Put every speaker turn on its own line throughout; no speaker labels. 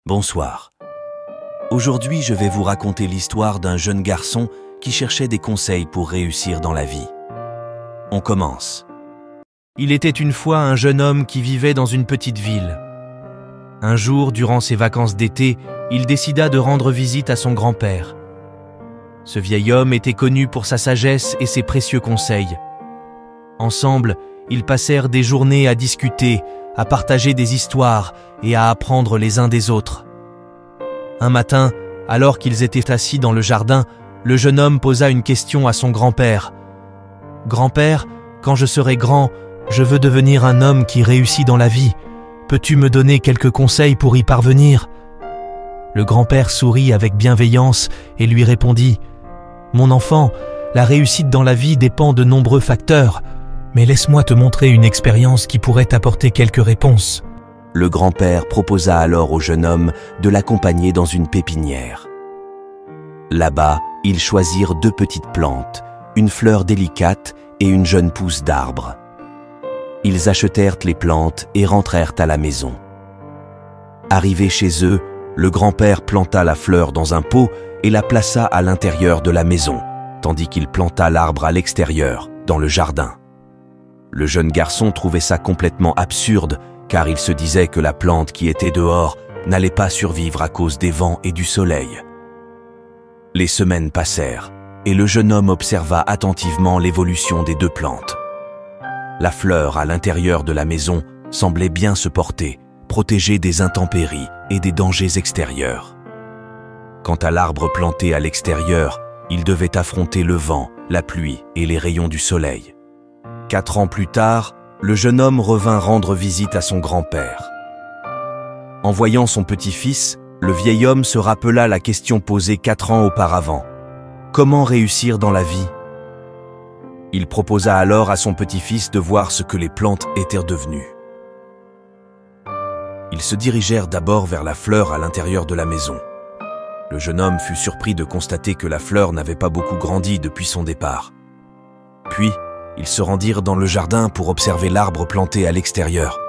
Bonsoir. Aujourd'hui, je vais vous raconter l'histoire d'un jeune garçon qui cherchait des conseils pour réussir dans la vie. On commence.
Il était une fois un jeune homme qui vivait dans une petite ville. Un jour, durant ses vacances d'été, il décida de rendre visite à son grand-père. Ce vieil homme était connu pour sa sagesse et ses précieux conseils. Ensemble, ils passèrent des journées à discuter, à partager des histoires et à apprendre les uns des autres. Un matin, alors qu'ils étaient assis dans le jardin, le jeune homme posa une question à son grand-père. « Grand-père, quand je serai grand, je veux devenir un homme qui réussit dans la vie. Peux-tu me donner quelques conseils pour y parvenir ?» Le grand-père sourit avec bienveillance et lui répondit « Mon enfant, la réussite dans la vie dépend de nombreux facteurs, mais laisse-moi te montrer une expérience qui pourrait t'apporter quelques réponses. »
Le grand-père proposa alors au jeune homme de l'accompagner dans une pépinière. Là-bas, ils choisirent deux petites plantes, une fleur délicate et une jeune pousse d'arbre. Ils achetèrent les plantes et rentrèrent à la maison. Arrivés chez eux, le grand-père planta la fleur dans un pot et la plaça à l'intérieur de la maison, tandis qu'il planta l'arbre à l'extérieur, dans le jardin. Le jeune garçon trouvait ça complètement absurde, car il se disait que la plante qui était dehors n'allait pas survivre à cause des vents et du soleil. Les semaines passèrent, et le jeune homme observa attentivement l'évolution des deux plantes. La fleur à l'intérieur de la maison semblait bien se porter, protégée des intempéries et des dangers extérieurs. Quant à l'arbre planté à l'extérieur, il devait affronter le vent, la pluie et les rayons du soleil. 4 ans plus tard, le jeune homme revint rendre visite à son grand-père. En voyant son petit-fils, le vieil homme se rappela la question posée 4 ans auparavant. Comment réussir dans la vie? Il proposa alors à son petit-fils de voir ce que les plantes étaient devenues. Ils se dirigèrent d'abord vers la fleur à l'intérieur de la maison. Le jeune homme fut surpris de constater que la fleur n'avait pas beaucoup grandi depuis son départ. Puis, ils se rendirent dans le jardin pour observer l'arbre planté à l'extérieur.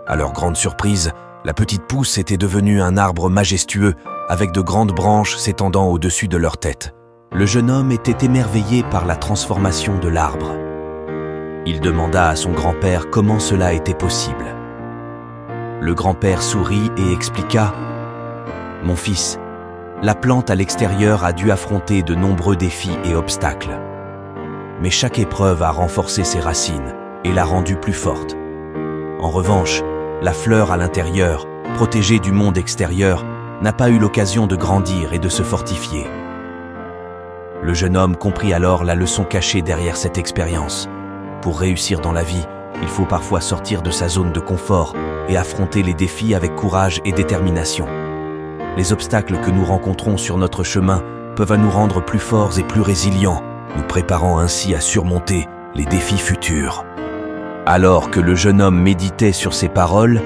À leur grande surprise, la petite pousse était devenue un arbre majestueux avec de grandes branches s'étendant au-dessus de leur tête. Le jeune homme était émerveillé par la transformation de l'arbre. Il demanda à son grand-père comment cela était possible. Le grand-père sourit et expliqua « Mon fils, la plante à l'extérieur a dû affronter de nombreux défis et obstacles. Mais chaque épreuve a renforcé ses racines et l'a rendue plus forte. En revanche, la fleur à l'intérieur, protégée du monde extérieur, n'a pas eu l'occasion de grandir et de se fortifier. » Le jeune homme comprit alors la leçon cachée derrière cette expérience. Pour réussir dans la vie, il faut parfois sortir de sa zone de confort et affronter les défis avec courage et détermination. Les obstacles que nous rencontrons sur notre chemin peuvent nous rendre plus forts et plus résilients, nous préparant ainsi à surmonter les défis futurs. Alors que le jeune homme méditait sur ces paroles,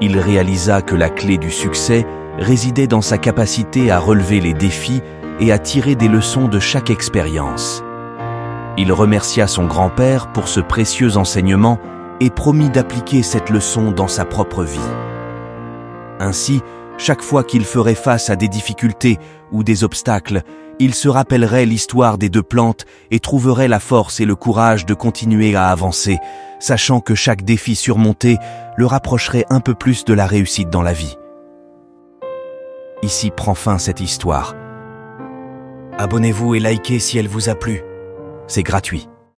il réalisa que la clé du succès résidait dans sa capacité à relever les défis et à tirer des leçons de chaque expérience. Il remercia son grand-père pour ce précieux enseignement et promit d'appliquer cette leçon dans sa propre vie. Ainsi, chaque fois qu'il ferait face à des difficultés ou des obstacles, il se rappellerait l'histoire des deux plantes et trouverait la force et le courage de continuer à avancer, sachant que chaque défi surmonté le rapprocherait un peu plus de la réussite dans la vie. Ici prend fin cette histoire. Abonnez-vous et likez si elle vous a plu. C'est gratuit.